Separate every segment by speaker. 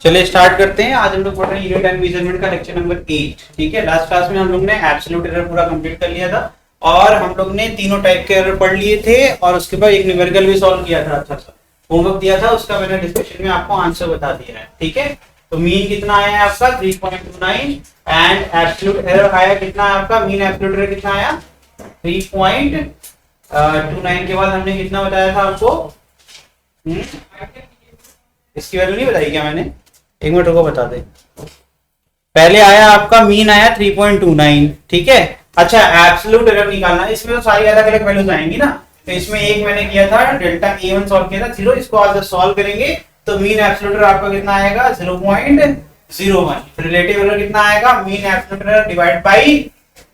Speaker 1: चलिए स्टार्ट करते हैं। आज हम लोग पढ़ रहे हैं यूनिट एंड मेजरमेंट का लेक्चर नंबर 8। ठीक है, लास्ट क्लास में हम लोग ने एब्सोल्यूट एरर पूरा कंप्लीट कर लिया था और हम लोग ने तीनों टाइप के एरर पढ़ लिए थे और उसके बाद एक न्यूमेरिकल भी सॉल्व किया था। अच्छा सा होमवर्क दिया था, उसका मैंने डिस्कशन में आपको आंसर बता दिया है। ठीक है, तो मीन कितना आया है आपका 3.29 एंड एब्सोल्यूट एरर आया कितना है आपका, मीन एब्सोल्यूट एरर कितना आया 3.29 के बाद हमने कितना बताया था आपको, इसकी वैल्यू नहीं बताई क्या मैंने, एक मिनट रुको बता दे। पहले आया आपका मीन आया 3.29। ठीक है, अच्छा एब्सोल्यूट एरर निकालना, इसमें तो सारी अलग अलग वैल्यूज आएंगी ना। तो इसमें एक मैंने किया था डेल्टा A1 सॉल्व किया था 0, इसको आज सॉल्व करेंगे तो मीन एब्सोल्यूट एरर आपका कितना आएगा 0.01। रिलेटिव एरर कितना आएगा, mean absolute error divide by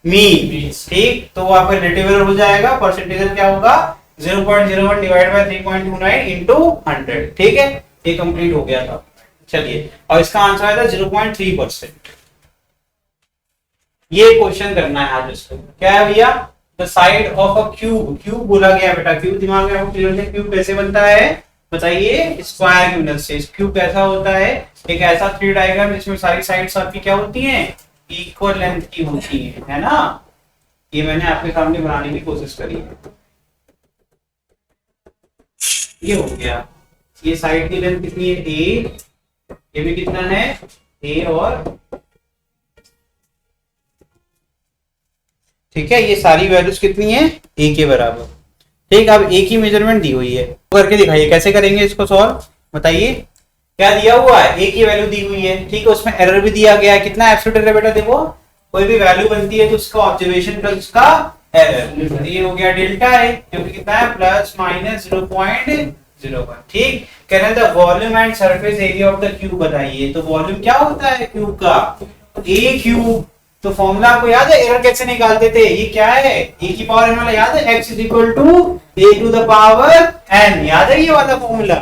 Speaker 1: mean. ठीक, तो वो आपका रिलेटिव एरर हो जाएगा, परसेंटेज क्या होगा 0.01 डिवाइड बाय 3.29 इनटू 100। ठीक है, ये कंप्लीट हो गया था। चलिए, और इसका आंसर आया था 0.3%। ये क्वेश्चन करना है आज इसको। क्या है भैया, the side of a cube, cube बोला गया बेटा, क्यूब दिमाग में आपको क्लियर है। क्यूब कैसे बनता है बताइए, स्क्वायर की मदद से। क्यूब कैसा होता है, एक ऐसा थ्री डायग्राम जिसमें सारी साइड्स आपकी क्या होती हैं, इक्वल लेंथ की होती है ना। ये मैंने आपके सामने बनाने की कोशिश करी है। ये हो गया, ये साइड की लेंथ कितनी है a, ये भी कितना है a, और ठीक है ये सारी वैल्यूज कितनी है a के बराबर। ठीक, अब a की मेजरमेंट दी हुई है, करके दिखाइए कैसे करेंगे इसको सॉल्व, बताइए। क्या दिया हुआ है, a की वैल्यू दी हुई है। ठीक है, उसमें एरर भी दिया गया है, कितना एब्सोल्यूट एरर बेटा, देखो कोई भी वैल्यू बनती है तो उसका ऑब्जर्वेशन प्लस उसका एरर। ये हो गया डेल्टा है जो कि कितना है प्लस माइनस 0.01। ठीक, कह रहे हैं volume and surface area of the cube बताइए। तो वॉल्यूम क्या होता है क्यूब का, a क्यूब। तो फॉर्मूला आपको याद है, एरर कैसे निकालते थे, ये क्या है a की पावर n वाला याद है, x is equal to a to the power n, याद है ये वाला फॉर्मूला।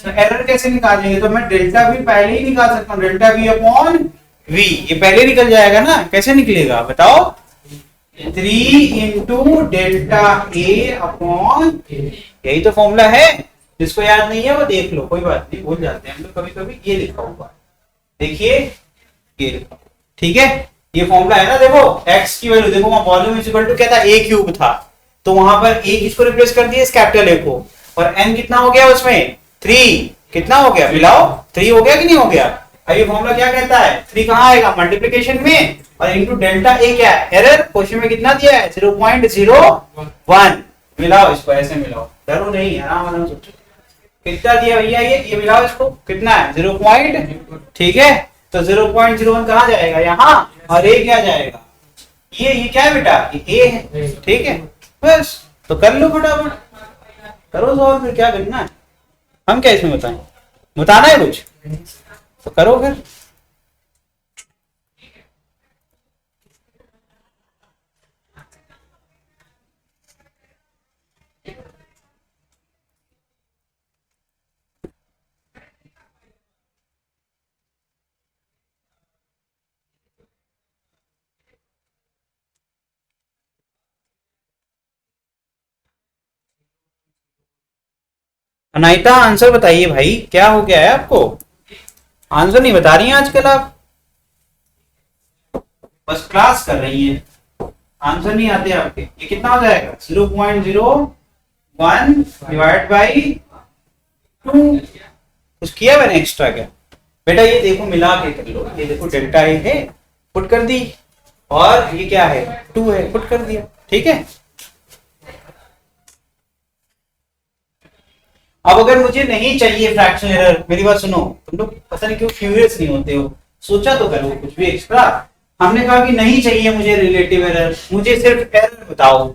Speaker 1: तो एरर कैसे निकालेंगे, तो मैं डेल्टा भी पहले ही निकाल सकता हूँ, डेल्टा v अपॉन v, ये पहले निकल जाएगा ना। कैसे निकलेगा बताओ, 3 इंटू डेल्टा a अपॉन, यही तो फॉर्मूला है। जिसको याद नहीं है वो देख लो, कोई बात नहीं, भूल जाते हैं हम लोग कभी कभी। ये लिखा हुआ देखिए, ये लिखा, ठीक है ये फॉर्मूला है ना। देखो x की वैल्यू देखो, वहां वॉल्यूम इज इक्वल टू क्या था, a क्यूब था, तो वहां पर a किसको रिप्लेस कर दिया, इस कैपिटल A को, और n कितना हो गया उसमें 3, कितना हो गया मिलाओ 3 हो गया कि नहीं हो गया। अब ये फॉर्मूला क्या कहता है, 3 कहां आएगा मल्टीप्लिकेशन में, और इनटू डेल्टा A क्या है, एरर क्वेश्चन में कितना दिया है 0.01। मिलाओ इसको, ऐसे मिलाओ, डरो नहीं, आराम आराम सोचो कितना दिया भैया, ये मिलाओ इसको, कितना है 0. ठीक है, तो 0.01 कहां जाएगा यहाँ, और a क्या जाएगा, ये क्या है बेटा, ये a है। ठीक है, बस तो कर लो फटाफट, करो सॉल्व, फिर क्या करना है, हम क्या इसमें बताएं, बताना है कुछ तो करो फिर। अनाइता आंसर बताइए भाई, क्या हो गया है आपको, आंसर नहीं बता रही हैं आजकल आप, बस क्लास कर रही हैं, आंसर नहीं आते आपके। ये कितना हो जाएगा 0.01 डिवाइड बाई 2। कुछ किया मैंने एक्स्ट्रा क्या बेटा, ये देखो मिला के कर लो, ये देखो डेल्टा ए है पुट कर दी, और ये क्या है 2 है पुट कर दिया। ठीक है, अब अगर मुझे नहीं चाहिए फ्रैक्शन एरर, मेरी बात सुनो, तुम लोग पता नहीं क्यों क्यूरियस नहीं होते हो, सोचा तो करो कुछ भी एक्स्ट्रा। हमने कहा कि नहीं चाहिए मुझे रिलेटिव एरर, मुझे सिर्फ एरर बताओ,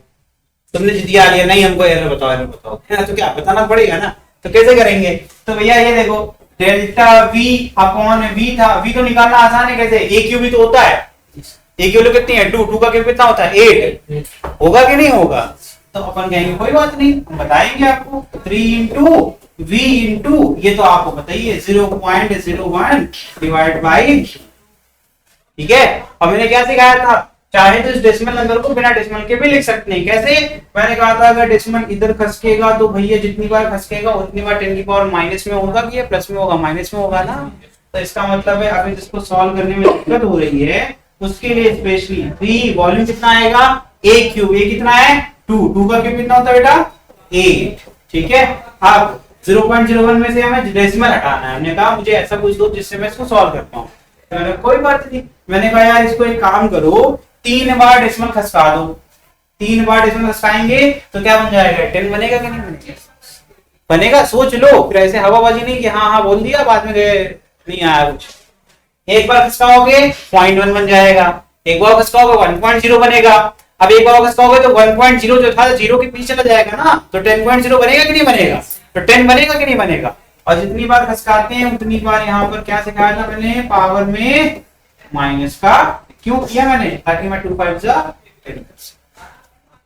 Speaker 1: तुमने दिया लिया नहीं हमको एरर बताओ, एरर बताओ, है ना, तो क्या बताना पड़ेगा ना। तो कैसे करेंगे, तो भैया ये देखो डेल्टा v अपॉन v था, v तो निकालना आसान है, कैसे a क्यूब भी तो होता है, a की वैल्यू कितनी है 2, 2 का क्यूब कितना होता है 8, होगा कि नहीं होगा। तो अपन कहेंगे कोई बात नहीं, हम बताएंगे आपको 3 इंटू v इंटू, ये तो आपको बताइए 0.01 डिवाइड बाई। ठीक है, अब मैंने क्या सिखाया था, चाहे तो इस डेसिमल नंबर को बिना डेसिमल के भी लिख सकते हैं। कैसे, मैंने कहा था अगर डेसिमल इधर खसकेगा तो भैया जितनी बार खसकेगा उतनी बार 10 की पावर माइनस में होगा कि प्लस में होगा, माइनस में होगा ना। तो इसका मतलब है अभी जिसको सॉल्व करने में दिक्कत हो रही है उसके लिए स्पेशली 3 वॉल्यूम कितना आएगा a क्यूब, a कितना है 2, 2 का क्यूब कितना होता है बेटा 8, ठीक है। अब 0.01 में से हमें डेसिमल हटाना है, हमने कहा मुझे ऐसा कुछ दो जिससे मैं इसको सॉल्व कर पाऊं, तो मैंने कोई बात नहीं, मैंने कहा यार इसको एक काम करो 3 बार डेसिमल खसका दो, 3 बार डेसिमल खसकाएंगे तो क्या बन जाएगा 10 बनेगा कि नहीं बनेगा, बनेगा। सोच लो, फिर ऐसे हवाबाजी नहीं कि हाँ हाँ बोल दिया बाद में नहीं आया कुछ। एक बार खसकाओगे 0.1 बन जाएगा, एक बार खसकाओगे 1.0 बनेगा, अब एक बार खसकाओगे तो 1.0 जो था 0 के पीछे चला जाएगा ना, तो 10.0 बनेगा कि नहीं बनेगा, तो 10 बनेगा कि नहीं बनेगा। और जितनी बार खसकाते हैं उतनी बार यहाँ पर क्या सिखाया था मैंने, पावर में माइनस का, क्यों किया मैंने, ताकि मैं 2 5 जा,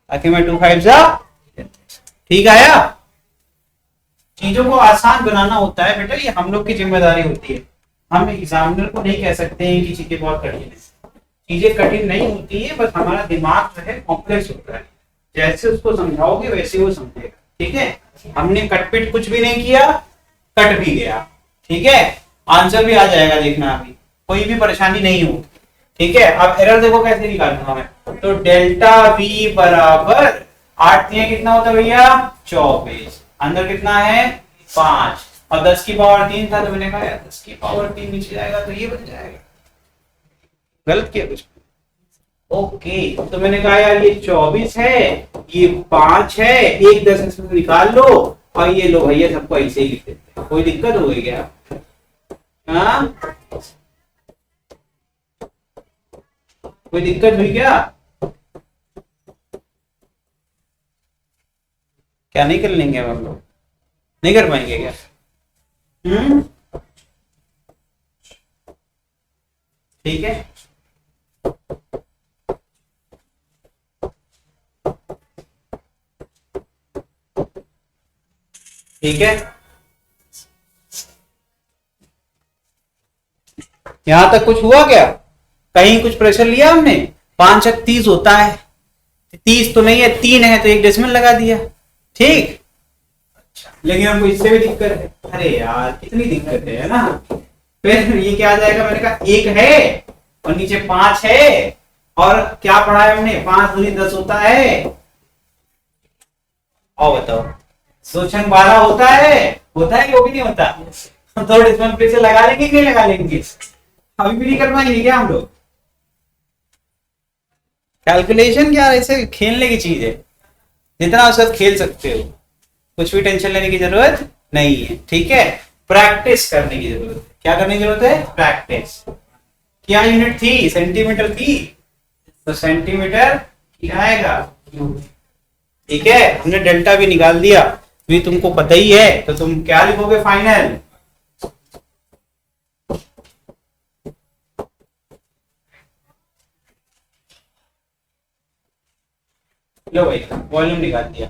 Speaker 1: ताकि मैं 2 5 जा, ठीक आया। चीजों को आसान बनाना होता है बेटा, ये हम लोग की जिम्मेदारी होती है, हम एग्जामिनर को नहीं कह सकते हैं कि चीजें बहुत कठिन है, चीजें कठिन नहीं होती है, बस हमारा दिमाग जो है कॉम्प्लेक्स होता है, जैसे उसको समझाओगे वैसे वो समझेगा, ठीक है। हमने कटपिट कुछ भी नहीं किया, कट भी गया, ठीक है, आंसर भी आ जाएगा, देखना अभी कोई भी परेशानी नहीं हो, ठीक है। अब एरर देखो कैसे निकालूंगा मैं, तो डेल्टा v बराबर 8 कितना होता है भैया 24, अंदर कितना है 5 और 10 की पावर 3 था, तो मैंने कहा 10 की पावर 3 नीचे जाएगा तो ये बन जाएगा, गलत किया कुछ, ओके। तो मैंने कहा यार ये 24 है, ये 5 है, एक 10 इसमें से निकाल लो और ये लो भैया सबको ऐसे ही लिख देते हैं, कोई दिक्कत हो गई क्या, हाँ कोई दिक्कत हुई क्या, क्या नहीं कर लेंगे हम लोग, नहीं कर पाएंगे क्या, ठीक है। ठीक है, यहां तक कुछ हुआ क्या, कहीं कुछ प्रेशर लिया हमने, 5 30 होता है, 30 तो नहीं है 3 है तो एक डेसिमल लगा दिया, ठीक। अच्छा, लेकिन हमको इससे भी दिक्कत है, अरे यार कितनी दिक्कत है ना, फिर ये क्या आ जाएगा, मैंने कहा 1 है और नीचे 5 है, और क्या पढ़ा है हमने 5 दूनी 10 होता है, और बताओ 2 छंग 12 होता है कि वो भी नहीं होता, तो डेसिमल प्लेस लगा लेंगे कि नहीं लगा लेंगे, अभी भी नहीं कर पाएंगे क्या हम लोग, कैलकुलेशन क्या ऐसे खेलने की चीज है, जितना उस वक्त खेल सकते हो, कुछ भी टेंशन लेने की जरूरत नहीं है, ठीक है। प्रैक्टिस करने की जरूरत है, क्या करने की जरूरत है, प्रैक्टिस। क्या यूनिट थी, सेंटीमीटर थी, तो सेंटीमीटर क्या आएगा, ठीक है। हमने डेल्टा भी निकाल दिया, भी तुमको पता ही है, तो तुम क्या लिखोगे फाइनल, लो भाई वॉल्यूम निकाल दिया।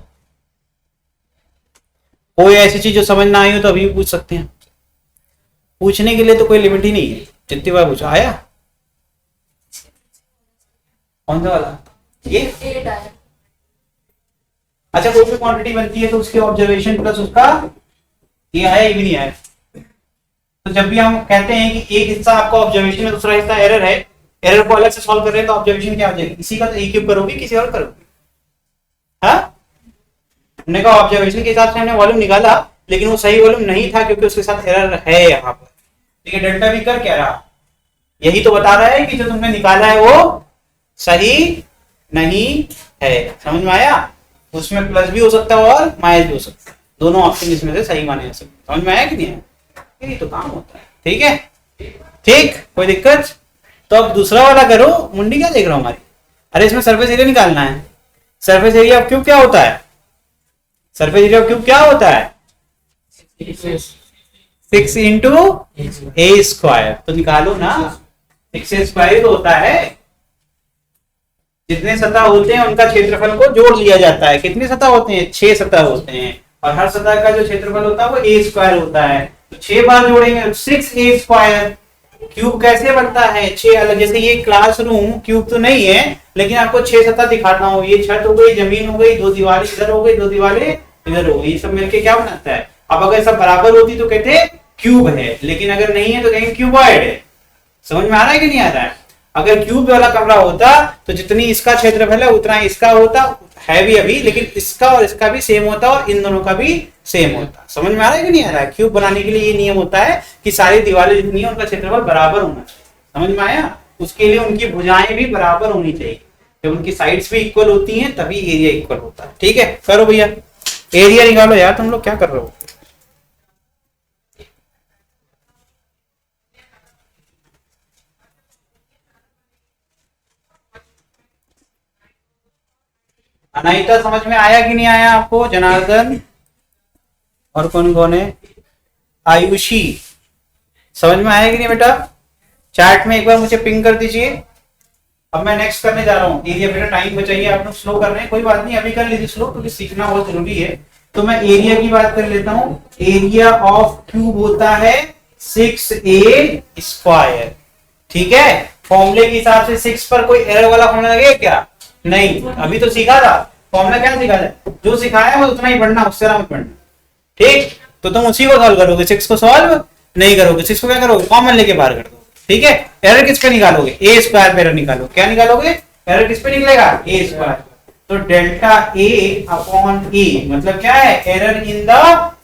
Speaker 1: कोई ऐसी चीज जो समझ ना आई हो तो अभी भी पूछ सकते हैं, पूछने के लिए तो कोई लिमिट ही नहीं है, जितनी बार पूछो। आया कौन सा वाला, ये अच्छा, कोई भी क्वांटिटी बनती है तो उसके ऑब्जर्वेशन प्लस उसका ये आया, ये भी नहीं आया, तो जब भी हम कहते हैं कि एक हिस्सा आपका ऑब्जर्वेशन है दूसरा हिस्सा एरर है, एरर को अलग से सॉल्व कर रहे हैं, तो ऑब्जर्वेशन क्या हो जाएगी, इसी का तो एक क्यूब करोगे किसी और करोगे, हाँ। हमने कहा ऑब्जर्वेशन के हिसाब से हमने वॉल्यूम निकाला, लेकिन वो सही वॉल्यूम नहीं था क्योंकि उसके साथ एरर है यहाँ पर, ठीक है। डेल्टा भी कर क्या रहा, यही तो बता रहा है कि जो तुमने निकाला है वो सही नहीं है, समझ में आया, उसमें प्लस भी हो सकता है और माइनस भी हो सकता है, दोनों ऑप्शन इसमें से सही माने जा सकते, समझ में आया कि नहीं आया, यही तो काम होता है, ठीक है, ठीक, कोई दिक्कत। तो अब दूसरा वाला करो, मुंडी क्या देख रहा हूँ हमारी, अरे इसमें सरफेस एरिया निकालना है, सरफेस एरिया ऑफ क्यूब क्या होता है, सरफेस एरिया ऑफ क्यूब क्या होता है 6 इंटू ए स्क्वायर, तो निकालो ना, 6 स्क्वायर तो होता है, जितने सतह होते हैं उनका क्षेत्रफल को जोड़ लिया जाता है, कितनी सतह होते हैं 6 सतह होते हैं, और हर सतह का जो क्षेत्रफल होता है वो ए स्क्वायर होता है, तो 6 बार जोड़ेंगे 6 ए स्क्वायर। क्यूब कैसे बनता है, 6 अलग, जैसे ये क्लासरूम क्यूब तो नहीं है, लेकिन आपको 6 सतह दिखाना हो, ये छत हो गई, जमीन हो गई, 2 दीवारें इधर हो गई, 2 दीवारें इधर हो गई, सब मिलके क्या बनाता है। अब अगर सब बराबर होती तो कहते क्यूब है, लेकिन अगर नहीं है तो कहेंगे क्यूबॉइड है। समझ में आ रहा है कि नहीं आ रहा है? अगर क्यूब वाला कमरा होता तो जितनी इसका क्षेत्रफल है उतना इसका होता है भी अभी, लेकिन इसका और इसका भी सेम होता और इन दोनों का भी सेम होता। समझ में आ रहा है कि नहीं आ रहा है? क्यूब बनाने के लिए ये नियम होता है कि सारी दीवारें जितनी है उनका क्षेत्रफल बराबर होना चाहिए। समझ में आया? उसके लिए उनकी भुजाएं भी बराबर होनी चाहिए। जब उनकी साइड्स भी इक्वल होती हैं तभी एरिया इक्वल होता है। ठीक है, करो भैया एरिया निकालो यार, तुम लोग क्या कर रहे हो? अनाहिता समझ में आया कि नहीं आया आपको? जनार्दन और कौन कौन है? आयुषी समझ में आया कि नहीं बेटा? चैट में एक बार मुझे पिंग कर दीजिए। अब मैं नेक्स्ट करने जा रहा हूँ एरिया। बेटा टाइम बचाइए, आप लोग स्लो कर रहे हैं, कोई बात नहीं, अभी कर लीजिए स्लो, क्योंकि सीखना बहुत जरूरी है। तो मैं एरिया की बात कर लेता हूँ। एरिया ऑफ क्यूब होता है 6a स्क्वायर। ठीक है, फॉर्मूले के हिसाब से 6 पर कोई एरर वाला फॉर्मूला लगेगा क्या? नहीं, अभी तो सीखा था फॉर्मूला। क्या सीखा था? जो सिखाया है वो उतना ही पढ़ना, उससे मत पढ़ना। ठीक, तो तुम उसी को सॉल्व करोगे, 6 को सॉल्व नहीं करोगे। 6 को क्या करोगे? कॉमन लेके बाहर कर दो। ठीक है, एरर किस पे निकालोगे? ए स्क्वायर पे एरर निकालो। क्या निकालोगे? एरर किस पे निकलेगा? ए स्क्वायर। तो डेल्टा ए अपॉन ए मतलब क्या है? Error in the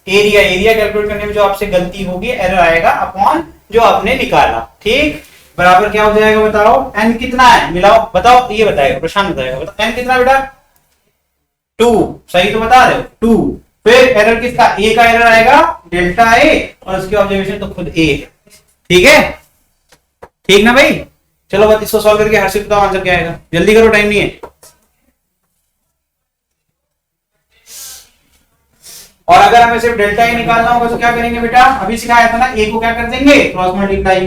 Speaker 1: area. Area calculate करने में जो आपसे गलती होगी एरर आएगा अपॉन जो आपने निकाला। ठीक, बराबर क्या हो जाएगा बताओ? एन कितना है मिलाओ, बताओ, ये बताएगा प्रशांत बताएगा। बताओ एन कितना बेटा? 2। सही तो बता रहे हो, 2। फिर एरर किसका? ए का एरर आएगा डेल्टा ए, और उसकी ऑब्जर्वेशन तो खुद ए है। ठीक है, ठीक ना भाई? चलो बस इसको सॉल्व करके हर्षित बताओ आंसर क्या आएगा, जल्दी करो, टाइम नहीं है। और अगर हमें सिर्फ डेल्टा ए निकालना होगा तो क्या करेंगे बेटा? अभी सिखाया था ना, ए को क्या कर देंगे? क्रॉस मल्टीप्लाई,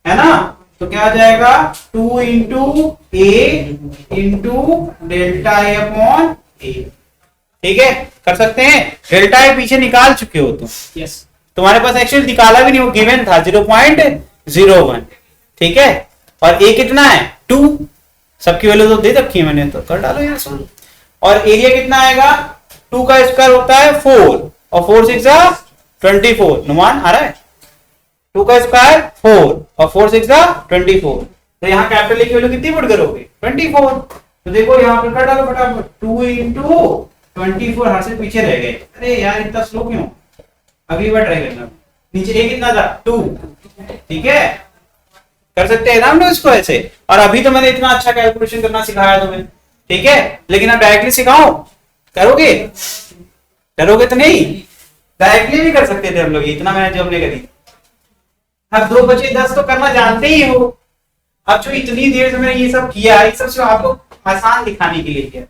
Speaker 1: है ना? तो क्या आ जाएगा? 2 into A into delta A upon ए। ठीक है, कर सकते हैं। डेल्टा ए पीछे निकाल चुके हो तुम। यस, तुम्हारे पास एक्चुअली निकाला भी नहीं, वो गिवन था 0.01। ठीक है, और ए कितना है? 2। सबकी वैल्यू तो दे रखी है मैंने, तो कर डालो यार सॉल्व। और एरिया कितना आएगा? 2 का स्क्वायर होता है 4, और 4 6 24। नुमान आ रहा है? 2 का स्क्वायर 4 और 4 6 24। तो यहाँ कैपिटल ए की वैल्यू कितनी पुट करोगे? 24। तो देखो यहाँ पे कर डालो फटाफट, 2 इंटू 24। हर से पीछे रह गए। अरे यार इतना स्लो क्यों? अगली बार ट्राई करना। नीचे ए कितना था? 2। ठीक है, कर सकते हैं ना हम लोग इसको ऐसे। और अभी तो मैंने इतना अच्छा कैलकुलेशन करना सिखाया तुम्हें। ठीक है, लेकिन अब डायरेक्टली सिखाओ, करोगे? डरोगे तो नहीं? डायरेक्टली भी कर सकते थे हम लोग, इतना मैंने जो हमने करी। अब 2 बचे 10 तो करना जानते ही हो। अब जो इतनी देर से मैंने ये सब किया, ये सब आपको आसान दिखाने के लिए किया,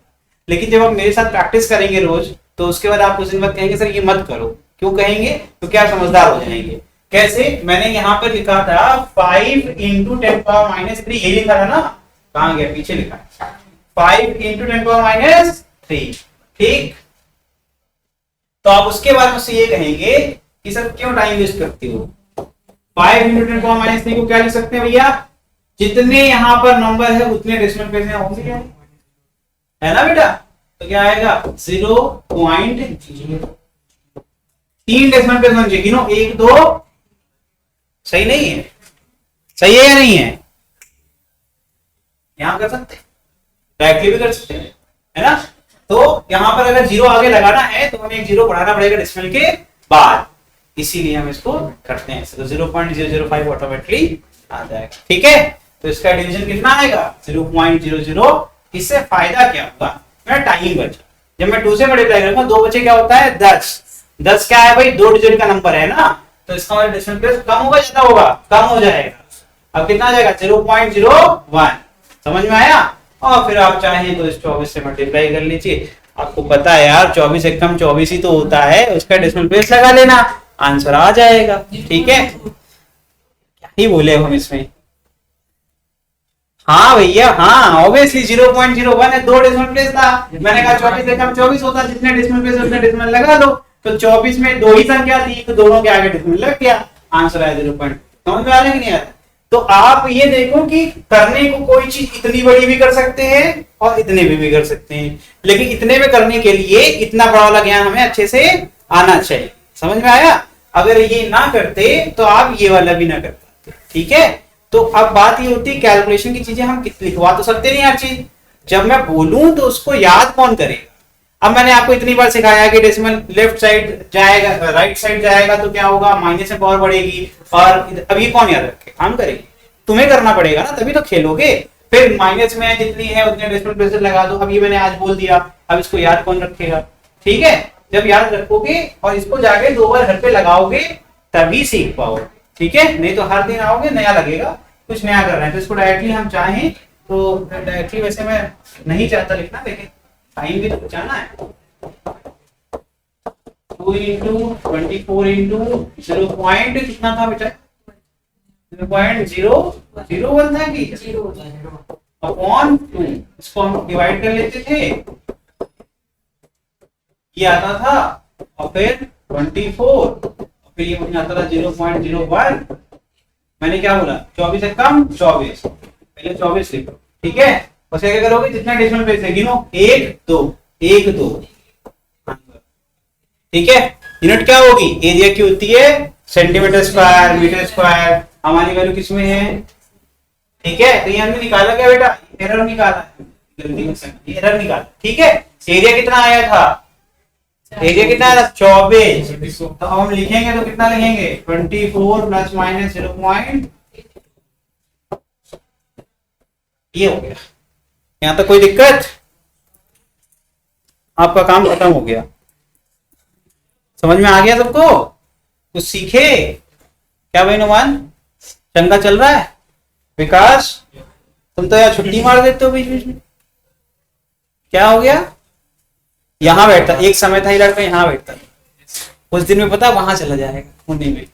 Speaker 1: लेकिन जब आप मेरे साथ प्रैक्टिस करेंगे रोज, तो उसके बाद आप उस दिन बाद कहेंगे सर ये मत करो। क्यों कहेंगे? तो क्या समझदार हो जाएंगे। कैसे? मैंने यहाँ पर लिखा था 5 इंटू 10⁻³ ये लिखा था ना? कहां गया? पीछे लिखा है 5 इंटू 10⁻³ ठीक। तो आप उसके बाद मुझसे ये कहेंगे कि सर क्यों टाइम वेस्ट करती हो? 5 इंटू 10⁻³ को क्या लिख सकते हैं भैया? जितने यहाँ पर नंबर है उतने डेसिमल प्लेस में होंगे, है ना बेटा? तो क्या आएगा? 0.0। 3 डेसिमल प्लेस होने चाहिए, गिनो 1 2। सही नहीं है? सही है या नहीं है? यहां कर सकते, डायरेक्टली भी कर सकते हैं, है ना? तो यहां पर अगर 0 आगे लगाना है तो हमें एक 0 बढ़ाना पड़ेगा डेसिमल के बाद, इसीलिए हम इसको करते हैं। तो 0.005 ऑटोमेटिकली आ जाएगा। ठीक है, तो इसका डिवीजन कितना आएगा? 0.00। इससे फायदा क्या होगा? मेरा टाइम बचा। जब मैं 2 से मल्टीप्लाई करूंगा, 2 बचे क्या होता है? 10। 10 क्या है भाई? 2 डिजिट का नंबर है ना? तो इसका मतलब डेसिमल प्लेस कम होगा ज्यादा होगा? कम हो जाएगा। अब कितना आ जाएगा? 0.01। समझ में आया? और फिर आप चाहें तो इस 24 से मल्टीप्लाई कर लीजिए। आपको पता है यार 24 एक कम 24 ही तो होता है, उसका डेसिमल प्लेस लगा लेना, आंसर आ जाएगा। ठीक है, क्या ही बोले हम इसमें। हाँ भैया, हाँ ऑब्वियसली 0.01 है, 2 डेसिमल प्लेस था। मैंने कहा 24 से कम 24 होता, जितने डेसिमल प्लेस उतने डेसिमल लगा दो। तो 24 में 2 ही संख्या थी, तो दोनों के आगे डेसिमल लग गया, आंसर आया 0. समझ में आ रहा है कि नहीं आ रहा? तो आप ये देखो कि करने को कोई चीज इतनी बड़ी भी कर सकते हैं और इतने भी कर सकते हैं, लेकिन इतने में करने के लिए इतना बड़ा वाला ज्ञान हमें अच्छे से आना चाहिए। समझ में आया? अगर ये ना करते तो आप ये वाला भी ना कर पाते, ठीक है। तो अब बात ये होती है कैलकुलेशन की चीजें हम लिखवा तो सकते नहीं हर चीज, जब मैं बोलूं तो उसको याद कौन करेगा। अब मैंने आपको इतनी बार सिखाया कि डेसिमल लेफ्ट साइड जाएगा, राइट साइड जाएगा तो क्या होगा, माइनस से पावर बढ़ेगी, और अब ये कौन याद रखे, हम करेंगे, तुम्हें करना पड़ेगा ना, तभी तो खेलोगे। फिर माइनस में जितनी है उतने डेसिमल प्लेसेस लगा दो, अब ये मैंने आज बोल दिया, अब इसको याद कौन रखेगा, ठीक है। जब याद रखोगे और इसको जाके 2 बार घर पे लगाओगे तभी सीख पाओगे, ठीक है। नहीं तो हर दिन आओगे नया लगेगा, कुछ नया कर रहे हैं। तो इसको डायरेक्टली हम चाहें तो डायरेक्टली, वैसे मैं नहीं चाहता लिखना, लेकिन टाइम भी तो बचाना है। 2 × 24 × 0. कितना था बेटा, 0.001 था कि अपॉन 2, इसको हम डिवाइड कर लेते थे, ये आता था, और फिर 24, और फिर ये बन जाता था 0.01। मैंने क्या बोला, 24 से कम 24, पहले 24 लिखो, ठीक है। उसके क्या करोगे, जितना डेसिमल प्लेस है गिनो, 1 2 1 2, ठीक है। यूनिट क्या होगी, एरिया की होती है सेंटीमीटर स्क्वायर, मीटर स्क्वायर, हमारी वैल्यू किसमें है, ठीक है। तो ये हमने निकाला क्या बेटा, एरर निकाला, गलती से एरर निकाला, ठीक है। एरिया कितना आया था, एरिया कितना आया था 24, तो अब हम लिखेंगे तो कितना लिखेंगे, 24 प्लस माइनस 0. ये हो गया, यहां तक कोई दिक्कत, आपका काम खत्म हो गया, समझ में आ गया सबको, कुछ सीखे क्या भाई नुमान, चंगा चल रहा है। विकास तुम तो यार छुट्टी मार देते हो बीच बीच में, क्या हो गया, यहां बैठता, एक समय था ये लड़का यहाँ बैठता, कुछ दिन में पता वहां चला जाएगा पुणे में,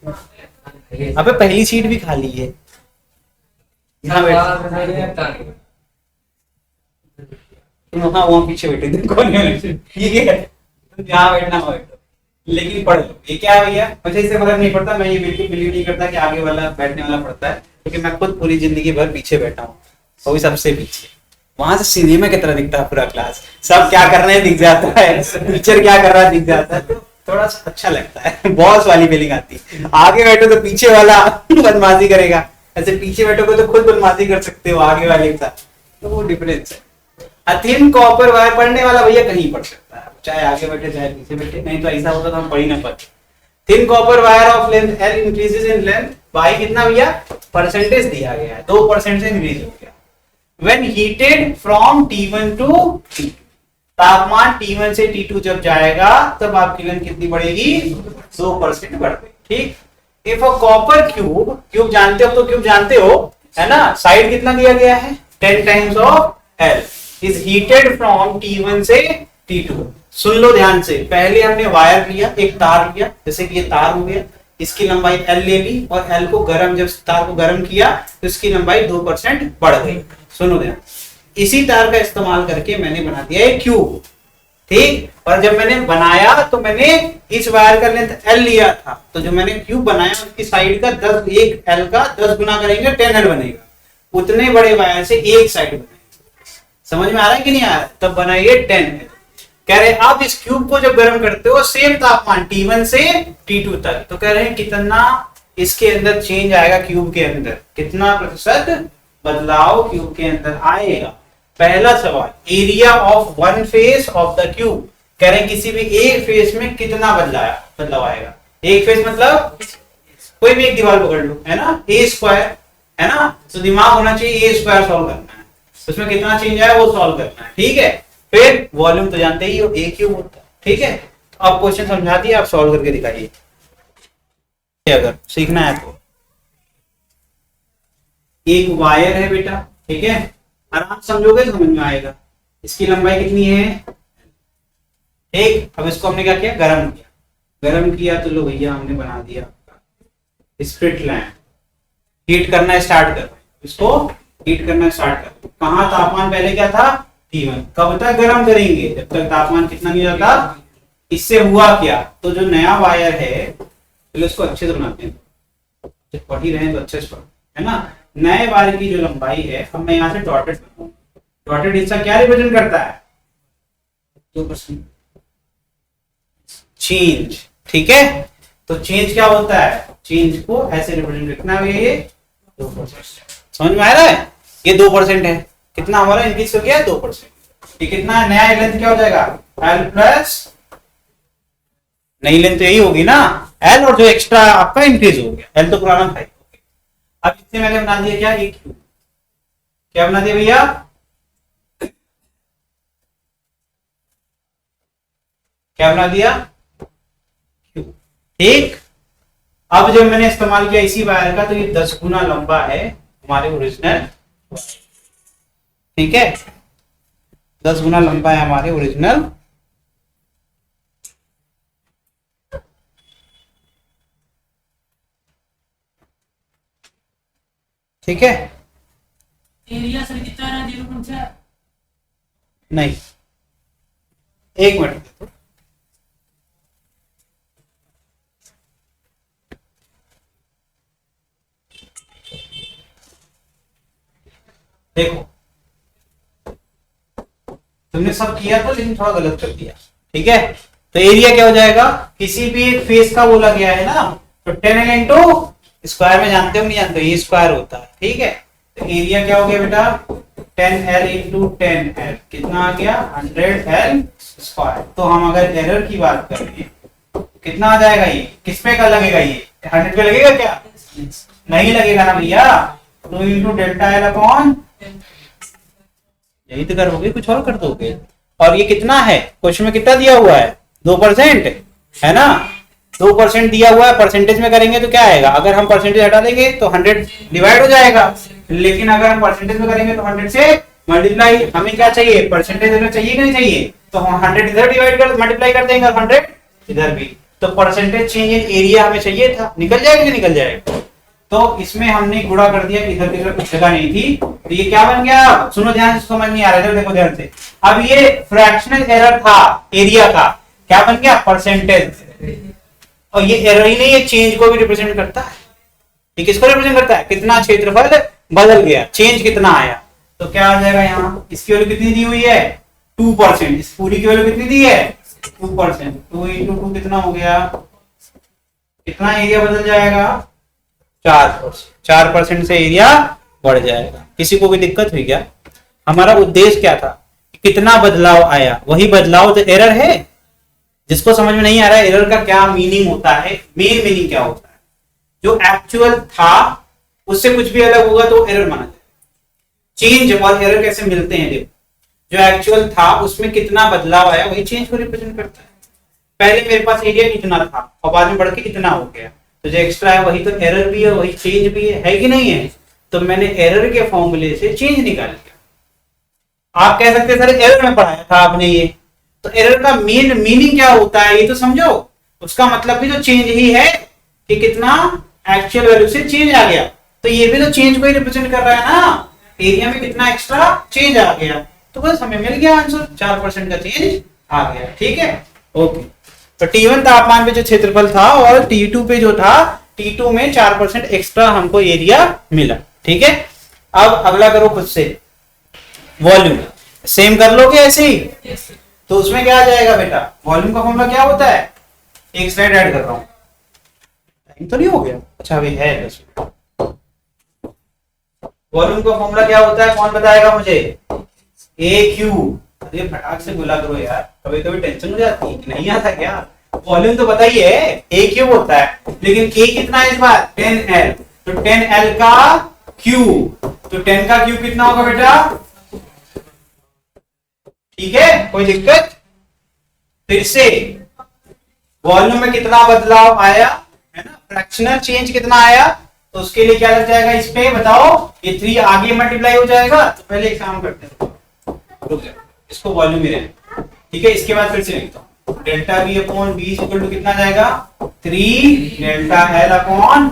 Speaker 1: अबे पहली सीट भी खाली है, यहाँ बैठता, तुम वहां पीछे बैठे थे कोने में, ठीक है, तुम यहाँ बैठना हो बैठो, लेकिन पढ़ लो। ये क्या है भैया, मुझे इससे फर्क नहीं पड़ता, मैं ये बिल्कुल बिलीव नहीं करता कि आगे वाला बैठने वाला पड़ता है, क्योंकि मैं खुद पूरी जिंदगी भर पीछे बैठा हूँ, वो भी सबसे पीछे, वहां से सिनेमा की तरह दिखता है पूरा क्लास, सब क्या कर रहे हैं दिख जाता है, टीचर क्या कर रहा है दिख जाता है, तो थोड़ा सा अच्छा लगता है, बॉस वाली फीलिंग आती है। आगे बैठो तो पीछे वाला बदमाशी करेगा, ऐसे पीछे बैठोगे तो खुद बदमाशी कर सकते हो आगे वाले के साथ, तो वो डिफरेंस है। थिन कॉपर वायर पढ़ने वाला भैया कहीं पढ़ सकता है, चाहे आगे बैठे चाहे पीछे बैठे, नहीं तो ऐसा होता तो हम पढ़ ही ना पाते। Thin copper wire of length L increases in length bye कितना भैया, परसेंटेज दिया गया है, 2% से इंक्रीज हो गया। When heated from T1 to T2, तापमान T1 से T2 जब जाएगा तब आपकी लेंथ कितनी बढ़ेगी, 2% बढ़ गई, ठीक। If a copper cube, cube जानते हो तो क्यूब जानते हो है ना, साइड कितना दिया गया है 10 times of L, is heated from T1 से T2। सुन लो ध्यान से, पहले हमने वायर लिया, एक तार लिया, जैसे कि ये तार हो गया, इसकी लंबाई L ले ली, और L को गरम, जब तार को गरम किया तो इसकी लंबाई 2% बढ़ गई। सुनो ध्यान, इसी तार का इस्तेमाल करके मैंने बना दिया एक क्यूब, ठीक। और जब मैंने बनाया तो मैंने इस वायर का लेंथ L लिया था, तो जो मैंने क्यूब बनाया उसकी साइड का 10, एक L का 10 गुना करेंगे 10L बनेगा, उतने बड़े वायर से एक साइड बनेगा। समझ में आ रहा है कि नहीं आ रहा है, तब बनाइए 10L। कह रहे हैं आप इस क्यूब को जब गर्म करते हो सेम तापमान T1 से T2 तक, तो कह रहे हैं कितना इसके अंदर चेंज आएगा, क्यूब के अंदर कितना प्रतिशत बदलाव क्यूब के अंदर आएगा। पहला सवाल, area of one face of the cube, कह रहे हैं किसी भी एक फेस में कितना बदलाव आएगा। एक फेस मतलब कोई भी एक दीवार पकड़ लो, है ना, A स्क्वायर, है ना, तो दिमाग होना चाहिए A स्क्वायर सॉल्व करना है, उसमें कितना चेंज आया वो सॉल्व करना है, ठीक है। फिर वॉल्यूम तो जानते ही हो, A क्यूब होता है, ठीक है। तो अब क्वेश्चन समझा दिया, आप सॉल्व करके दिखाइए, अगर सीखना है तो। एक वायर है बेटा, ठीक है, आराम समझोगे समझ में आएगा। इसकी लंबाई कितनी है, ठीक। अब इसको हमने क्या किया, गरम किया तो लो भैया हमने बना दिया स्प्लिट लैंप। हीट करना स्टार्ट कर, इसको हीट करना स्टार्ट कर। कहाँ तापमान पहले क्या था T1, कब तक गर्म करेंगे, जब तक तापमान कितना नहीं होता। इससे हुआ क्या, तो जो नया वायर है, चलो इसको अच्छे से बनाते हैं, पढ़ ही रहे हैं तो अच्छे से पढ़ो, है ना। नए वायर की जो लंबाई है, अब मैं यहाँ से डॉटेड बनाऊंगा, डॉटेड हिस्सा क्या रिप्रेजेंट करता है, 2% चेंज, ठीक है। तो चेंज क्या होता है, चेंज को ऐसे रिप्रेजेंट करना है, ये 2%। समझ में आ रहा है, ये 2% है, कितना हमारा इंक्रीज हो गया है 2%। ये कितना नया लेंथ क्या हो जाएगा, एल प्लस नई लेंथ तो यही होगी ना, एल और जो एक्स्ट्रा आपका इंक्रीज हो गया, एल तो पुराना था। अब इससे मैंने बना दिया क्या, एक क्यू, क्या बना दिया भैया, क्या बना दिया, क्यू। ठीक, अब जब मैंने इस्तेमाल किया इसी वायर का, तो ये 10 गुना लंबा है हमारे ओरिजिनल, ठीक है, 10 गुना लंबा है हमारे ओरिजिनल। ठीक है,
Speaker 2: एरिया सर कितना है, 0.4?
Speaker 1: नहीं, एक मिनट, देखो तुमने सब किया था लेकिन थोड़ा गलत कर दिया। ठीक है, तो एरिया क्या हो जाएगा, किसी भी एक फेस का बोला गया है ना, तो 10L इंटू स्क्वायर में जानते हो नहीं जानते हो, ये स्क्वायर होता है। ठीक है, तो एरिया क्या हो गया बेटा, 10L इंटू 10L कितना आ गया, 100L स्क्वायर। तो हम अगर एरर की बात करें कितना आ जाएगा, ये किस पे का लगेगा, ये 100 पे लगेगा क्या, नहीं लगेगा ना भैया, 2 इंटू डेल्टा एल अपॉन, यही तो करोगे, कुछ और कर दोगे। और ये कितना है, क्वेश्चन में कितना दिया हुआ है, 2% है ना, 2% दिया हुआ है, परसेंटेज में करेंगे तो क्या आएगा, अगर हम परसेंटेज हटा देंगे तो 100 डिवाइड हो जाएगा, लेकिन अगर हम परसेंटेज में करेंगे तो 100 से मल्टीप्लाई, हमें क्या चाहिए, परसेंटेज में चाहिए कि नहीं चाहिए, तो हम 100 इधर डिवाइड कर मल्टीप्लाई कर देंगे और 100 इधर भी, तो परसेंटेज चेंज इन एरिया हमें चाहिए था, निकल जाएगा कि निकल जाएगा। तो इसमें हमने गुणा कर दिया, इधर की तरफ कुछ जगह नहीं थी, तो ये क्या बन गया, सुनो ध्यान से, समझ नहीं आ रहा, इधर देखो ध्यान से। अब ये फ्रैक्शनल एरर था एरिया का, क्या बन गया, परसेंटेज। और ये एरर ही नहीं, ये चेंज को भी रिप्रेजेंट करता है। ये किसको रिप्रेजेंट करता है, कितना क्षेत्रफल बदल गया, चेंज कितना आया। तो क्या आ जाएगा, यहाँ इसकी वैल्यू कितनी दी हुई है, 2%, इस पूरी की वैल्यू कितनी दी है, 2%, 2 इंटू 2 कितना हो गया, कितना एरिया बदल जाएगा, 4% से एरिया बढ़ जाएगा। किसी को भी दिक्कत हुई क्या, हमारा उद्देश्य क्या था, कितना बदलाव आया, वही बदलाव तो एरर है। जिसको समझ में नहीं आ रहा है एरर का क्या मीनिंग होता है, मेन मीनिंग क्या होता है, जो एक्चुअल था उससे कुछ भी अलग होगा तो एरर माना जाए। चेंज और एरर कैसे मिलते हैं, देखो जो एक्चुअल था उसमें कितना बदलाव आया वही चेंज को रिप्रेजेंट करता है। पहले मेरे पास एरिया इतना था और बाद में बढ़ के इतना हो गया, तो जो एक्स्ट्रा है वही तो एरर भी है, वही चेंज भी है कि नहीं है। तो मैंने एरर के फॉर्मूले से चेंज निकाल लिया। आप कह सकते सर एरर में पढ़ाया था आपने ये, तो एरर का मेन मीनिंग क्या होता है ये तो समझो। उसका मतलब भी तो चेंज ही है कि कितना एक्चुअल वैल्यू से चेंज आ गया, तो ये भी तो चेंज को ही रिप्रेजेंट कर रहा है ना, एरिया में कितना एक्स्ट्रा चेंज आ गया, तो बस हमें मिल गया आंसर, 4% का चेंज आ गया। ठीक है, ओके। तो T1 तापमान पे जो क्षेत्रफल था और T2 पे जो था, T2 में 4% एक्स्ट्रा हमको एरिया मिला। ठीक है, अब अगला करो खुद से, वॉल्यूम सेम कर लोगे ऐसे ही, तो उसमें क्या आ जाएगा बेटा, वॉल्यूम का फॉर्मूला क्या होता है, एक स्लाइड ऐड कर रहा हूं, टाइम तो नहीं हो गया, अच्छा अभी है। वॉल्यूम का फॉर्मूला क्या होता है, कौन बताएगा मुझे, ए क्यू। अरे फटाक से बोला करो यार, कभी कभी टेंशन हो जाती है कि नहीं आता क्या। वॉल्यूम तो बताइए, ए क्यूब होता है, लेकिन ए कितना है इस बार, 10L, तो 10L का क्यूब, तो 10 का क्यूब कितना होगा बेटा, ठीक है, कोई दिक्कत। फिर से वॉल्यूम में कितना बदलाव आया है ना, फ्रैक्शनल चेंज कितना आया, तो उसके लिए क्या लग जाएगा इस पे बताओ, ये 3 आगे मल्टीप्लाई हो जाएगा। तो पहले एक काम करते हैं, रुक जाओ, इसको वॉल्यूम ही रहे, ठीक है। इसके बाद फिर से लिखता हूं, delta V upon V equal to कितना जाएगा, 3 डेल्टा L अपॉन,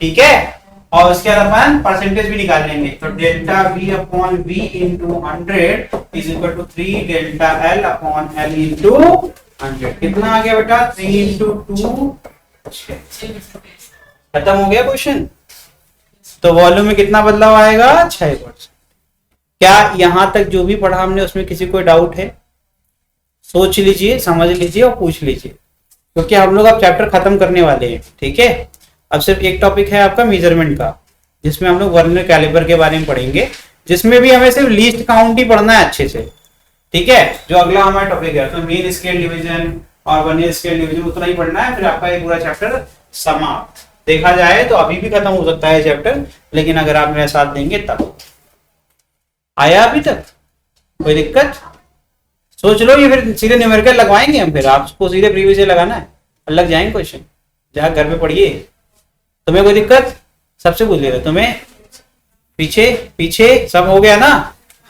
Speaker 1: ठीक है, और उसके बाद अपन परसेंटेज भी निकाल लेंगे, तो delta V upon V into 100 is equal to 3 delta L upon L into 100। कितना आ गया बेटा, 3 इंटू 2, खत्म हो गया क्वेश्चन। तो वॉल्यूम में कितना बदलाव आएगा, 6%। क्या यहां तक जो भी पढ़ा हमने उसमें किसी को डाउट है, सोच लीजिए, समझ लीजिए और पूछ लीजिए। क्योंकि हम लोग अब चैप्टर खत्म करने वाले हैं, ठीक है। अब सिर्फ एक टॉपिक है आपका मेजरमेंट का, जिसमें हम लोग वर्नियर कैलिपर के बारे में पढ़ेंगे, जिसमें भी हमें सिर्फ लीस्ट काउंट ही पढ़ना है अच्छे से, ठीक है। जो अगला हमारा टॉपिक है तो मेन स्केल डिवीजन और वर्नियर स्केल डिवीजन उतना ही पढ़ना है, फिर आपका ये पूरा चैप्टर समाप्त। देखा जाए तो अभी भी खत्म हो सकता है चैप्टर, लेकिन अगर आप मेरे साथ देंगे तब। आया अभी तक कोई दिक्कत? सोच लो, ये फिर सीधे न्यूमेरिकल लगवाएंगे हम, फिर आपको सीधे प्रीवियस ईयर लगाना है, लग जाएंगे क्वेश्चन, जहाँ घर पे पढ़िए। तुम्हें कोई दिक्कत? सबसे पूछ ले रहे तुम्हें, पीछे पीछे सब हो गया ना?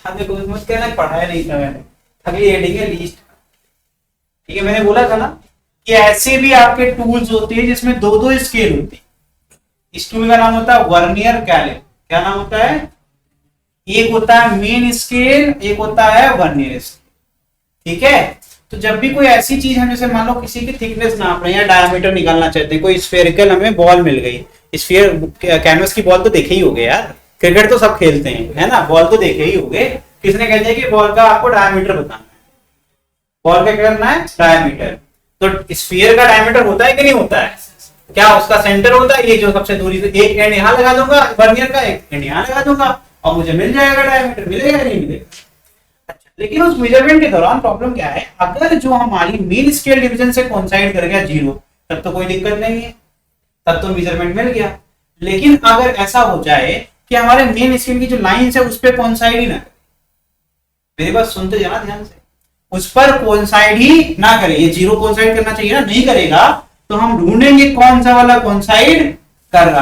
Speaker 1: हमें कुछ मत कहना पढ़ाया नहीं था मैंने। अगली हेडिंग है लीस्ट, ठीक है। मैंने बोला था ना कि ऐसे भी आपके टूल्स होते हैं जिसमें दो दो स्केल होती है। इस टूल का नाम होता है वर्नियर कैलिपर। क्या नाम होता है? एक होता है मेन स्केल, एक होता है वर्नियर स्केल, ठीक है। तो जब भी कोई ऐसी चीज हम, जैसे मान लो किसी की थिकनेस नाप रहे हैं या डायमीटर निकालना चाहते हैं, कोई स्फेरिकल हमें बॉल मिल गई, स्फीयर कैनवस की बॉल तो देखे ही होगे यार, क्रिकेट तो सब खेलते हैं, है ना, बॉल तो देखे ही होगे। किसने कह दिया कि बॉल का आपको डायमीटर बताना है, बॉल का क्या करना है? डायमीटर। तो स्फीयर का डायमीटर होता है कि नहीं होता है? क्या उसका सेंटर होता है? ये जो सबसे दूरी से एक एंड यहाँ लगा दूंगा वर्नियर का, एक एंड यहाँ लगा दूंगा और मुझे मिल जाएगा डायमीटर। मिलेगा नहीं मिलेगा? अच्छा, लेकिन उस मेजरमेंट के दौरान प्रॉब्लम क्या है, अगर जो हमारी मेन स्केल डिवीजन से कोइंसाइड कर गया 0, तब तो कोई दिक्कत नहीं है, तब तो मेजरमेंट मिल गया। लेकिन अगर ऐसा हो जाए कि हमारे मेन स्केल की जो लाइन है उस पर कोइंसाइड ही ना, मेरी बात सुनते जाना ध्यान से, उस पर कोइंसाइड ही ना करे, ये 0 कोइंसाइड करना चाहिए ना, नहीं करेगा तो हम ढूंढेंगे कौन सा वाला कोइंसाइड कर रहा।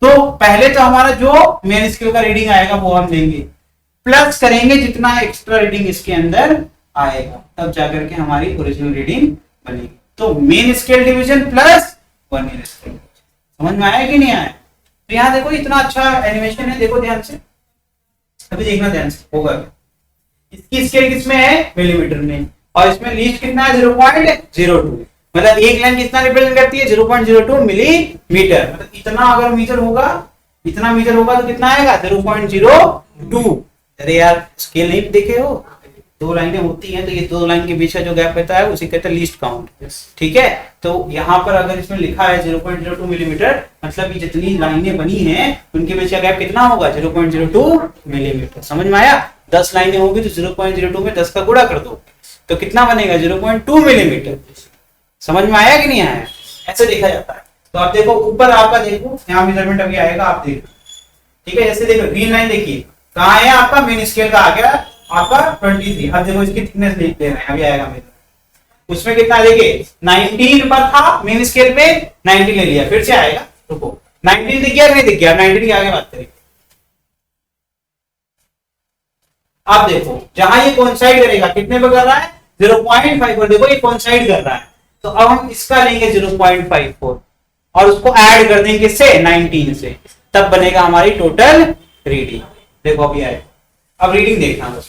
Speaker 1: तो पहले तो हमारा जो मेन स्केल का रीडिंग आएगा वो हम देंगे, प्लस करेंगे जितना एक्स्ट्रा रीडिंग इसके अंदर आएगा, तब जाकर के हमारी ओरिजिनल रीडिंग बनेगी। तो main scale division plus vernier scale. समझ में आया कि नहीं आया? तो यहाँ देखो इतना अच्छा एनिमेशन है, देखो ध्यान से, अभी देखना ध्यान से, होगा इसकी स्केल किसमें है? मिलीमीटर में, और इसमें लीस्ट कितना है? 0.02। मतलब एक लाइन कितना रिप्रेजेंट करती है? 0.02 मिलीमीटर। मतलब इतना अगर मीटर होगा, इतना मीटर होगा तो कितना आएगा? 0.02। अरे यार स्केल नहीं देखे हो? 2 लाइनें होती हैं तो ये 2 लाइन के बीच का जो गैप रहता है उसे कहते हैं लीस्ट काउंट, ठीक है। तो यहाँ पर अगर इसमें लिखा है 0.02 मिलीमीटर, मतलब ये जितनी लाइनें बनी हैं उनके बीच का गैप कितना होगा? 0.02 मिलीमीटर। समझ में आया? 10 लाइनें होगी तो 0.02 में 10 का गुणा कर दो तो कितना बनेगा? 0.2 मिलीमीटर। समझ में आया कि नहीं आया? ऐसे देखा जाता है। तो आप देखो ऊपर आपका, देखो यहाँ मेजरमेंट अभी आएगा, आप देखो, ठीक है। जैसे देखो ग्रीन लाइन देखिए कहाँ है आपका? मेन स्केल का आ गया आपका 23। अब देखो इसकी थिकनेस देख ले रहे हैं, अभी आएगा मेरा, उसमें कितना देखिए 19 पर था मेन स्केल पे, 19 ले लिया, फिर से आएगा, रुको 19 दिख गया नहीं दिख गया? 19 की आगे बात करेंगे। अब देखो जहां ये कोइंसाइड करेगा कितने पे कर रहा है? 0.5 पर। देखो ये कोइंसाइड कर रहा है, तो अब हम इसका लेंगे 0.54 और उसको ऐड कर देंगे किससे? 19 से, तब बनेगा हमारी टोटल रीडिंग। देखो अभी आए, अब रीडिंग देखना बस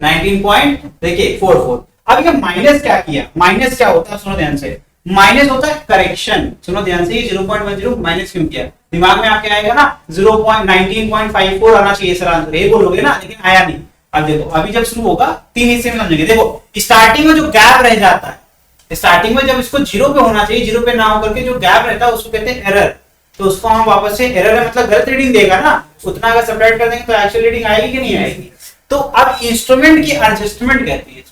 Speaker 1: 19.44। अब ये माइनस क्या किया? माइनस क्या होता है? सुनो ध्यान से, माइनस होता है करेक्शन। सुनो ध्यान से, ये 0.10 माइनस क्यों किया? दिमाग में आपके आएगा ना 19.54 आना चाहिए सर आंसर, ये बोलोगे ना, लेकिन आया नहीं। अब देखो अभी जब शुरू होगा 3 हिस्से में समझेंगे। देखो स्टार्टिंग में जो गैप रह जाता है, स्टार्टिंग में जब इसको 0 पे होना चाहिए, 0 पे ना होकर के जो गैप रहता है उसको कहते हैं एरर। तो उसको हम वापस से, एरर है मतलब गलत रीडिंग देगा ना, उतना अगर सबट्रैक्ट कर देंगे तो एक्चुअल रीडिंग आएगी कि नहीं आएगी? तो अब इंस्ट्रूमेंट की एडजस्टमेंट कहती है,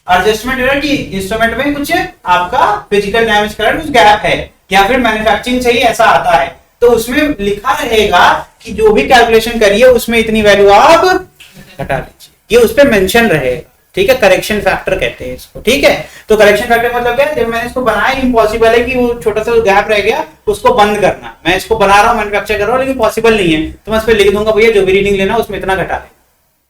Speaker 1: एडजस्टमेंट एरर की। इंस्ट्रूमेंट में कुछ आपका फिजिकल डैमेज का कुछ गैप है या फिर मैन्युफैक्चरिंग चाहिए ऐसा आता है, तो उसमें लिखा रहेगा कि जो भी कैलकुलेशन करिए उसमें इतनी वैल्यू आप घटा लीजिए, ये उस पर मेंशन रहेगा, ठीक है। करेक्शन फैक्टर कहते हैं इसको, ठीक है। तो करेक्शन फैक्टर मतलब क्या है? जब मैंने इसको बनाया, इम्पॉसिबल है कि वो छोटा सा गैप रह गया उसको बंद करना। मैं इसको बना रहा हूँ, मैन्युफैक्चर कर रहा हूँ, लेकिन पॉसिबल नहीं है, तो मैं इस पर लिख दूंगा भैया जो भी रीडिंग लेना उसमें इतना घटा लेना।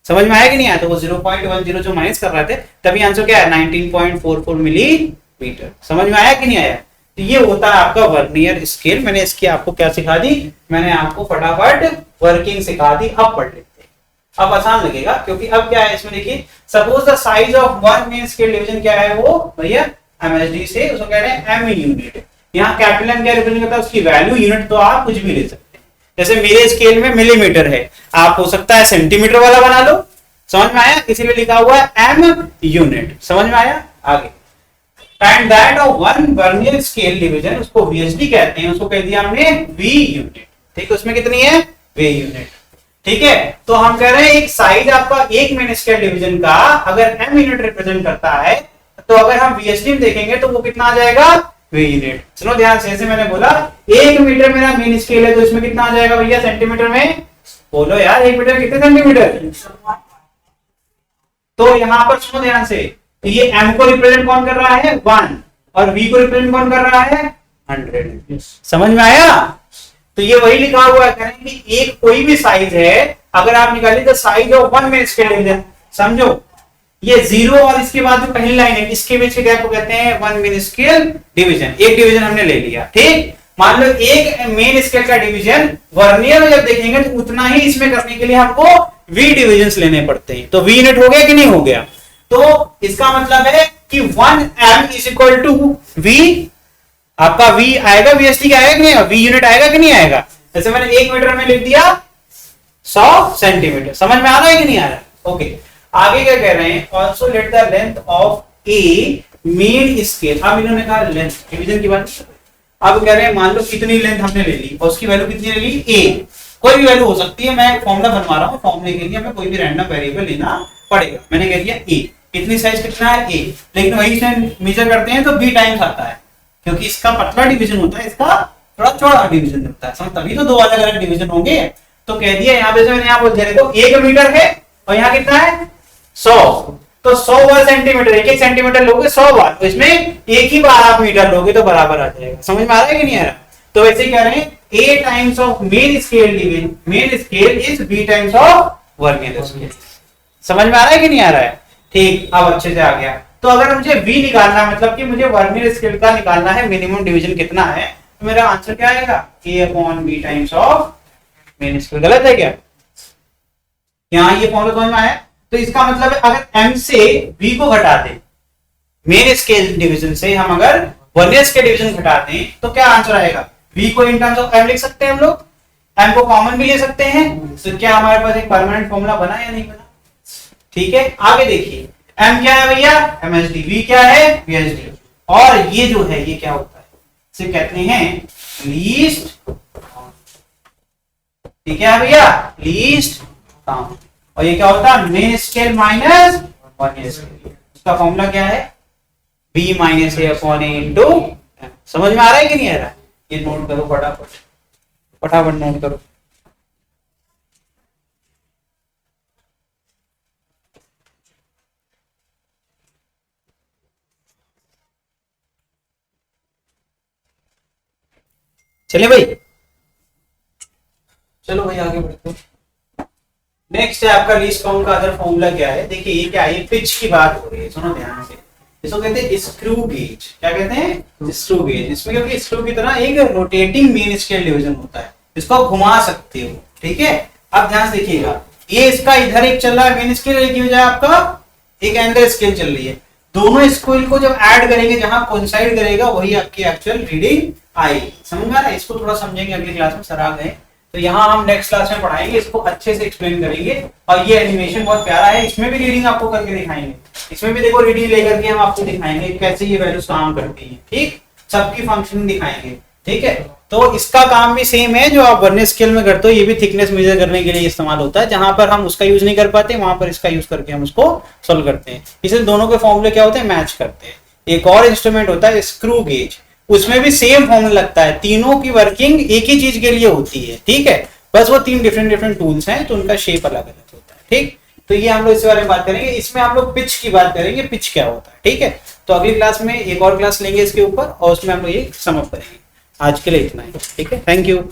Speaker 1: समझ में आया कि नहीं आया? तो वो 0.10 जो माइनस कर रहे थे, तभी आंसर क्या है? 19.44 मिलीमीटर। समझ में आया कि नहीं आया? तो ये होता है आपका वर्नियर स्केल। मैंने इसकी आपको क्या सिखा दी? मैंने आपको फटाफट वर्किंग सिखा दी। अब पढ़ लेते हैं, अब आसान लगेगा, क्योंकि अब क्या है इसमें देखिए, suppose the size of one main scale division क्या है वो भैया? एमएसडी से, उसको कह रहे हैं एम यूनिट। यहाँ कैपिटल एम क्या रिप्रेजेंट करता है? उसकी वैल्यू। यूनिट तो आप कुछ भी ले सकते हैं, जैसे मेरे स्केल में मिलीमीटर है, आप हो सकता है सेंटीमीटर वाला बना लो। समझ में आया? इसीलिए लिखा हुआ है एम यूनिट। समझ में आया? आगे and that of one vernier scale division, उसको VSD कहते हैं, उसको कह दिया हमने V यूनिट। ठीक है, उसमें कितनी है V यूनिट। ठीक है, तो हम कह रहे हैं एक साइज आपका एक मेन स्केल डिवीजन का अगर M यूनिट रिप्रेजेंट करता है तो अगर हम VSD में देखेंगे तो वो कितना आ जाएगा V यूनिट। सुनो ध्यान से, जैसे मैंने बोला 1 मीटर मेरा मेन स्केल है तो इसमें कितना आ जाएगा भैया सेंटीमीटर में, बोलो यार 1 मीटर कितने सेंटीमीटर। तो यहां पर सुनो ध्यान से, ये M को रिप्रेजेंट कौन कर रहा है 1 और V को रिप्रेजेंट कौन कर रहा है 100। समझ में आया। तो ये वही लिखा हुआ है, करें कि एक कोई भी साइज है अगर आप निकालिए the size of one main scale division, समझो ये 0 और इसके बाद जो पहली लाइन है इसके बीच के गैप को कहते हैं वन मेन स्केल डिवीजन। एक डिवीजन हमने ले लिया। ठीक, मान लो एक मेन स्केल का डिवीजन वर्नियर में जब देखेंगे तो उतना ही इसमें करने के लिए हमको V डिविजन लेने पड़ते हैं। तो V यूनिट हो गया कि नहीं हो गया। तो इसका मतलब है कि 1M is equal to V, आपका V आएगा VSD का आएगा कि नहीं, V यूनिट आएगा कि नहीं आएगा। जैसे मैंने 1 मीटर में लिख दिया 100 सेंटीमीटर। समझ में आ रहा है कि नहीं आ रहा है। ओके, आगे क्या कह रहे हैं, also let the length of A main scale. अब इन्होंने कहा लेंथ डिवीजन की बात, अब कह रहे हैं मान लो कितनी लेंथ हमने ले ली और उसकी वैल्यू कितनी ले ली A, कोई भी वैल्यू हो सकती है। मैं फॉर्मूला बनवा रहा हूँ, फॉर्मूले के लिए हमें कोई भी रैंडम वेरिएबल लेना पड़ेगा। मैंने कह दिया A, कितनी साइज कितना है A, लेकिन वही से मेजर करते हैं तो B टाइम्स आता है क्योंकि इसका पतला डिवीजन होता है, इसका थोड़ा चौड़ा डिवीजन होता है। समझ, तभी तो दो अलग अलग डिवीजन होंगे। तो कह दिया यहाँ पे, मैंने यहाँ बोल दिया देखो 1 मीटर है और यहाँ कितना है 100, तो 100 बार सेंटीमीटर, एक सेंटीमीटर लोगे 100 बार, तो इसमें एक ही बार आप मीटर लोगे तो बराबर आ जाएगा। समझ में आ रहा है कि नहीं आ रहा। तो वैसे ही कह रहे हैं A times of main scale division, main scale is B times of vernier scale. समझ में आ रहा है कि नहीं आ रहा है। ठीक, अब अच्छे से आ गया। तो अगर मुझे V निकालना मतलब कि मुझे वर्नियर स्केल का निकालना है मिनिमम डिवीजन कितना है, तो मेरा आंसर क्या आएगा A/B times of main scale. गलत है क्या, यहाँ ये फॉर्मूला समझ में आया। तो इसका मतलब है अगर M से V को घटा दें, मेन स्केल डिवीजन से हम अगर वर्नियर स्केल डिवीजन घटा दें तो क्या आंसर आएगा, V को इन टर्म्स ऑफ M लिख सकते हैं हम लोग, M को कॉमन भी ले सकते हैं। तो क्या हमारे पास एक परमानेंट फॉर्मूला बना या नहीं बना। ठीक है, आगे देखिए M क्या है भैया MSD, V क्या है VSD, और ये जो है ये क्या होता है, इसे कहते हैं लीस्ट। ठीक है भैया, लीस्ट काउंट। और ये क्या होता है main scale minus vernier scale. इसका फॉर्मूला क्या है B minus A/A into M। समझ में आ रहा है कि नहीं आ रहा। ये नोट करो फटाफट, फटाफट नोट करो। चले भाई, चलो भाई आगे बढ़ते हैं। नेक्स्ट है आपका लीस्ट काउंट का अदर फॉर्मूला क्या है। देखिए ये क्या है, पिच की बात हो रही है, सुनो ध्यान से। इसको कहते हैं स्क्रू गेज। क्या कहते हैं स्क्रू गेज। इसमें क्योंकि स्क्रू की तरह एक रोटेटिंग मेन स्केल डिवीजन होता है, इसको घुमा सकते हो। ठीक है, अब ध्यान से देखिएगा, ये इसका इधर एक चल रहा है मेन स्केल, एक वजह आपका एक एंगल स्केल चल रही है। दोनों स्केल को जब ऐड करेंगे जहां कोइंसाइड करेगा वही आपकी एक्चुअल रीडिंग आएगी। समझ में आ रहा है। इसको थोड़ा समझेंगे अगली क्लास में, सर आ गए तो यहाँ हम नेक्स्ट क्लास में पढ़ाएंगे, इसको अच्छे से एक्सप्लेन करेंगे। और ये एनिमेशन बहुत प्यारा है, इसमें भी रीडिंग आपको करके दिखाएंगे। इसमें भी देखो रीडिंग लेकर के हम आपको दिखाएंगे कैसे ये वैल्यूज काम करती है। ठीक, सबकी फंक्शनिंग दिखाएंगे। ठीक है, तो इसका काम भी सेम है जो आप वर्नियर स्केल में करते हो, ये भी थिकनेस मेजर करने के लिए इस्तेमाल होता है। जहां पर हम उसका यूज नहीं कर पाते वहां पर इसका यूज करके हम उसको सोल्व करते हैं। इसलिए दोनों के फॉर्मूले क्या होते हैं, मैच करते हैं। एक और इंस्ट्रूमेंट होता है स्क्रू गेज, उसमें भी सेम फॉर्मूला लगता है, तीनों की वर्किंग एक ही चीज के लिए होती है। ठीक है, बस वो 3 डिफरेंट टूल्स हैं तो उनका शेप अलग अलग होता है। ठीक, तो ये हम लोग इस बारे में बात करेंगे। इसमें हम लोग पिच की बात करेंगे, पिच क्या होता है। ठीक है, तो अगली क्लास में एक और क्लास लेंगे इसके ऊपर और उसमें हम लोग ये समअप करेंगे। आज के लिए इतना ही। ठीक है, थैंक यू।